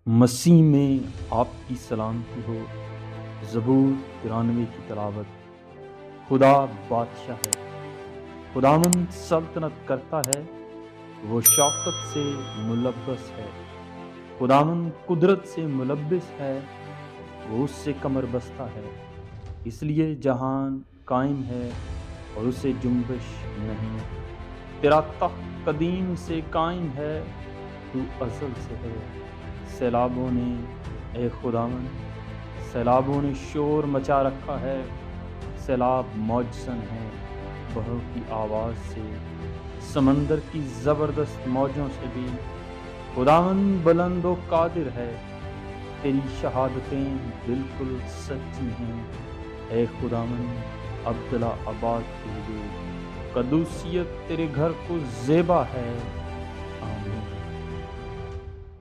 मसीह में आपकी सलामती हो। ज़बूर 93 की तलावत। खुदा बादशाह है, खुदावंद सल्तनत करता है, वो शौकत से मुलब्बस है। खुदावंद कुदरत से मुलब्बिस है, वो उससे कमर बस्ता है। इसलिए जहान कायम है और उसे जुम्बिश नहीं। तेरा तख्त कदीम से कायम है, तू अज़ल से है। सैलाबों ने ए खुदावंद, सैलाबों ने शोर मचा रखा है। सैलाब मौजसन है बहू की आवाज़ से, समंदर की ज़बरदस्त मौजों से भी। खुदावंद बुलंद व कादिर है, तेरी शहादतें बिल्कुल सच्ची हैं। ए खुदावंद अब्दुल्ला आबाद के हुए, कदूसियत तेरे घर को ज़ेबा है। आमीन।